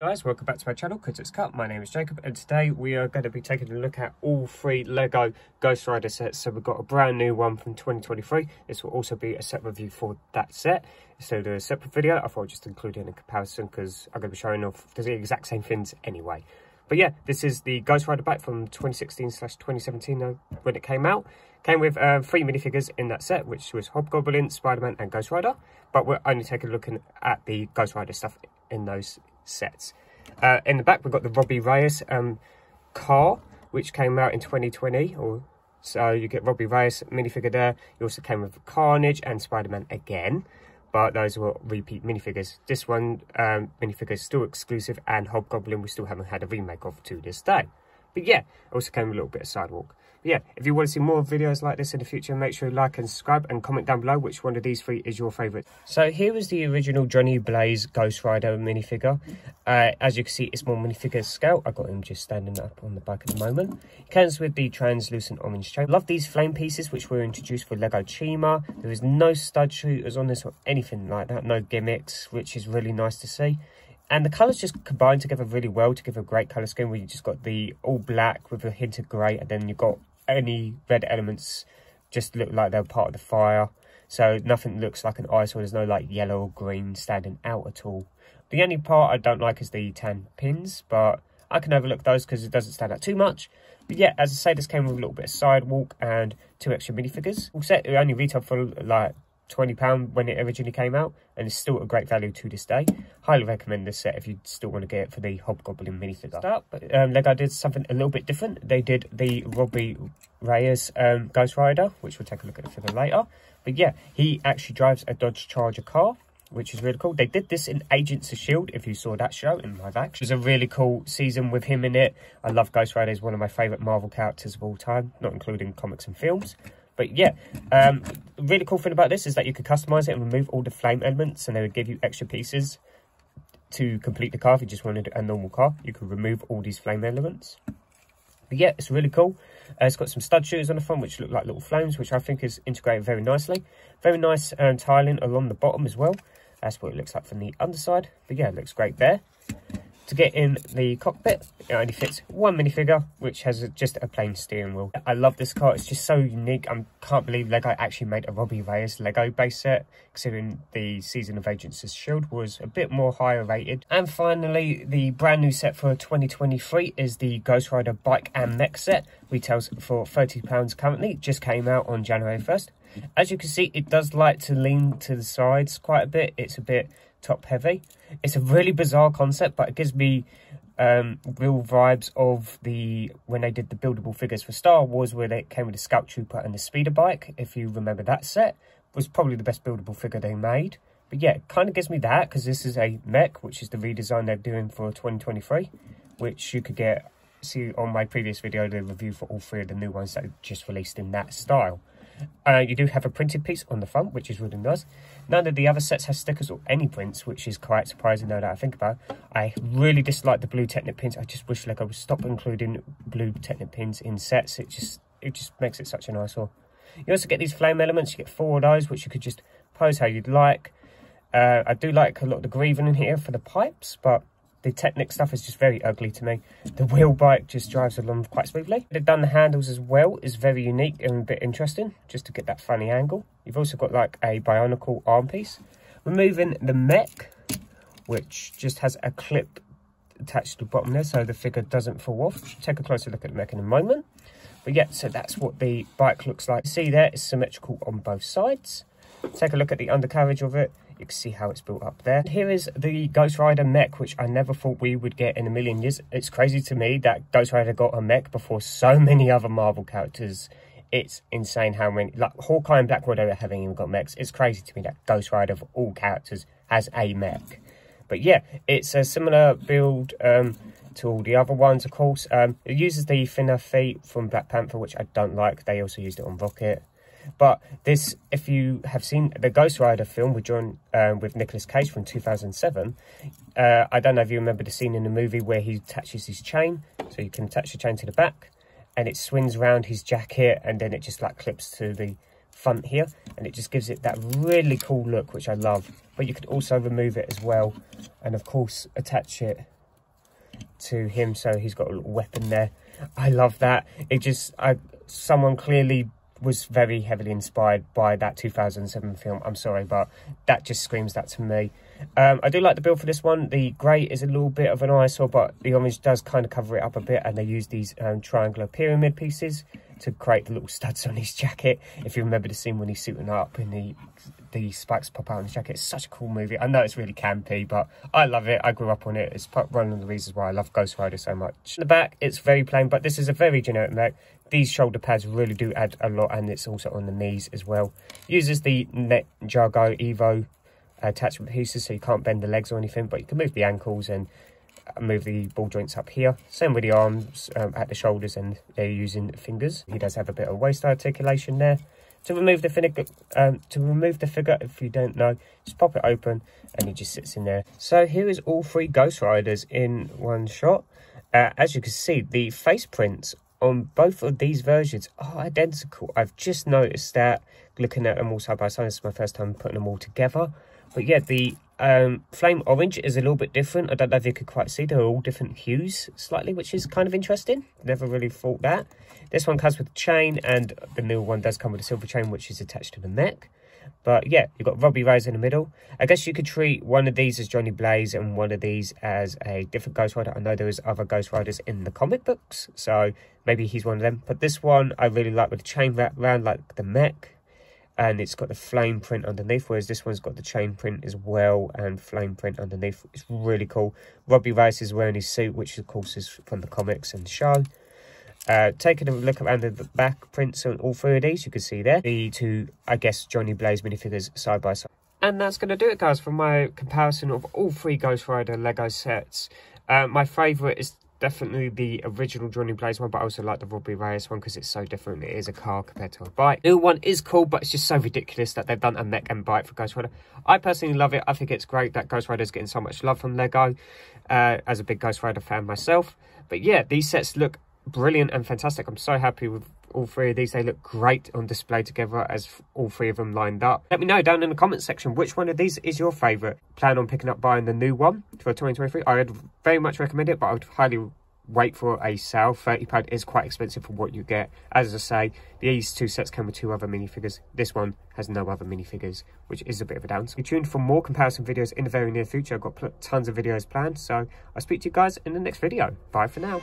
Guys, welcome back to my channel, Critics Cup. My name is Jacob, and today we are going to be taking a look at all three Lego Ghost Rider sets. So we've got a brand new one from 2023. This will also be a set review for that set. So there's a separate video. I thought I'd just include it in a comparison because I'm going to be showing off the exact same things anyway. But yeah, this is the Ghost Rider bike from 2016/2017 when it came out. Came with 3 minifigures in that set, which was Hobgoblin, Spider-Man and Ghost Rider. But we're only taking a look at the Ghost Rider stuff in those sets. In the back we've got the Robbie Ryes car, which came out in 2020, so you get Robbie Ryes minifigure there. You also came with Carnage and Spider-Man again, but those were repeat minifigures. This one minifigure is still exclusive, and Hobgoblin we still haven't had a remake of to this day. But yeah, also came with a little bit of sidewalk. But yeah, if you want to see more videos like this in the future, make sure you like and subscribe and comment down below which one of these three is your favourite. So here is the original Johnny Blaze Ghost Rider minifigure. As you can see, it's more minifigure scale. I've got him just standing up on the bike at the moment. It comes with the translucent orange chain. Love these flame pieces which were introduced for Lego Chima. There is no stud shooters on this or anything like that. No gimmicks, which is really nice to see. And the colours just combine together really well to give a great colour scheme, where you just got the all black with a hint of grey, and then you've got any red elements just look like they're part of the fire. So nothing looks like an eyesore. There's no like yellow or green standing out at all. The only part I don't like is the tan pins, but I can overlook those because it doesn't stand out too much. But yeah, as I say, this came with a little bit of sidewalk and 2 extra minifigures. All set, it only retailed for like £20 when it originally came out, and it's still a great value to this day. Highly recommend this set if you still want to get it for the Hobgoblin minifigure. But Lego did something a little bit different. They did the Robbie Ryes Ghost Rider, which we'll take a look at the figure later. But yeah, he actually drives a Dodge Charger car, which is really cool. They did this in Agents of S.H.I.E.L.D., if you saw that show in live action. It was a really cool season with him in it. I love Ghost Rider. He's one of my favourite Marvel characters of all time, not including comics and films. But yeah, the really cool thing about this is that you could customise it and remove all the flame elements, and they would give you extra pieces to complete the car. If you just wanted a normal car, you could remove all these flame elements. But yeah, it's really cool. It's got some stud shooters on the front, which look like little flames, which I think is integrated very nicely. Very nice tiling along the bottom as well. That's what it looks like from the underside. But yeah, it looks great there. To get in the cockpit, it only fits 1 minifigure, which has just a plain steering wheel. I love this car. It's just so unique. I can't believe Lego actually made a Robbie Ryes Lego base set, considering the season of Agents of S.H.I.E.L.D. was a bit more higher rated. And finally, the brand new set for 2023 is the Ghost Rider Bike and Mech set. Retails for £30 currently. Just came out on January 1st. As you can see, it does like to lean to the sides quite a bit. It's a bit top heavy. It's a really bizarre concept, but it gives me real vibes of when they did the buildable figures for Star Wars, where they came with the Scout Trooper and the Speeder Bike. If you remember, that set was probably the best buildable figure they made. But yeah, it kind of gives me that, because this is a Mech, which is the redesign they're doing for 2023, which you could see on my previous video, the review for all 3 of the new ones that are just released in that style. You do have a printed piece on the front, which is really nice. None of the other sets has stickers or any prints, which is quite surprising now that I think about it. I really dislike the blue Technic pins. I just wish Lego would stop including blue Technic pins in sets. It just makes it such an eyesore. You also get these flame elements. You get 4 of those, which you could just pose how you'd like. I do like a lot of the grieving in here for the pipes, but the Technic stuff is just very ugly to me. The wheel bike just drives along quite smoothly. They've done the handles as well. Is very unique and a bit interesting, just to get that funny angle. You've also got like a bionicle arm piece. Removing the Mech, which just has a clip attached to the bottom there, so the figure doesn't fall off. Take a closer look at the Mech in a moment. But yeah, so that's what the bike looks like. See there, it's symmetrical on both sides. Take a look at the undercarriage of it. You can see how it's built up there. Here is the Ghost Rider Mech, which I never thought we would get in a million years. It's crazy to me that Ghost Rider got a Mech before so many other Marvel characters. It's insane how many, like Hawkeye and Black Widow haven't even got Mechs. It's crazy to me that Ghost Rider, of all characters, has a Mech. But yeah, it's a similar build to all the other ones, of course. It uses the thinner feet from Black Panther, which I don't like. They also used it on Rocket. But this, if you have seen the Ghost Rider film with Nicolas Cage from 2007, I don't know if you remember the scene in the movie where he attaches his chain. So you can attach the chain to the back, and it swings around his jacket, and then it just like clips to the front here, and it just gives it that really cool look, which I love. But you could also remove it as well, and of course attach it to him, so he's got a little weapon there. I love that. It just, someone clearly was very heavily inspired by that 2007 film. I'm sorry, but that just screams that to me. I do like the build for this one. The grey is a little bit of an eyesore, but the orange does kind of cover it up a bit, and they use these triangular pyramid pieces to create the little studs on his jacket. If you remember the scene when he's suiting up and the spikes pop out on his jacket, it's such a cool movie. I know it's really campy, but I love it. I grew up on it. It's one of the reasons why I love Ghost Rider so much. In the back, it's very plain, but this is a very generic mech. These shoulder pads really do add a lot, and it's also on the knees as well. Uses the Ninjago Evo attachment pieces, so you can't bend the legs or anything, but you can move the ankles and move the ball joints up here. Same with the arms at the shoulders, and they're using fingers. He does have a bit of waist articulation there. To remove the figure, if you don't know, just pop it open and he just sits in there. So here is all three Ghost Riders in one shot. As you can see, the face prints on both of these versions are identical. I've just noticed that looking at them all side by side. This is my first time putting them all together. But yeah, the flame orange is a little bit different. I don't know if you could quite see. They're all different hues slightly, which is kind of interesting. Never really thought that. This one comes with a chain, and the new one does come with a silver chain, which is attached to the mech. But yeah, you've got Robbie Ryes in the middle. I guess you could treat one of these as Johnny Blaze and one of these as a different Ghost Rider. I know there is other Ghost Riders in the comic books, so maybe he's one of them. But this one I really like with the chain wrapped around like the mech. And it's got the flame print underneath, whereas this one's got the chain print as well and flame print underneath. It's really cool. Robbie Ryes is wearing his suit, which of course is from the comics and the show. Taking a look around the back prints on all three of these, you can see there the two, I guess, Johnny Blaze minifigures side by side. And that's going to do it, guys, for my comparison of all three Ghost Rider Lego sets. My favourite is definitely the original Johnny Blaze one, but I also like the Robbie Ryes one because it's so different. It is a car compared to a bike. The new one is cool, but it's just so ridiculous that they've done a mech and bike for Ghost Rider. I personally love it. I think it's great that Ghost Rider is getting so much love from Lego, as a big Ghost Rider fan myself. But yeah, these sets look brilliant and fantastic. I'm so happy with all three of these. They look great on display together as all three of them lined up. Let me know down in the comment section which one of these is your favourite. Plan on picking up buying the new one for 2023. I would very much recommend it, but I would highly wait for a sale. £30 is quite expensive for what you get. As I say, these two sets come with two other minifigures. This one has no other minifigures, which is a bit of a downside. Stay tuned for more comparison videos in the very near future. I've got tons of videos planned, so I'll speak to you guys in the next video. Bye for now.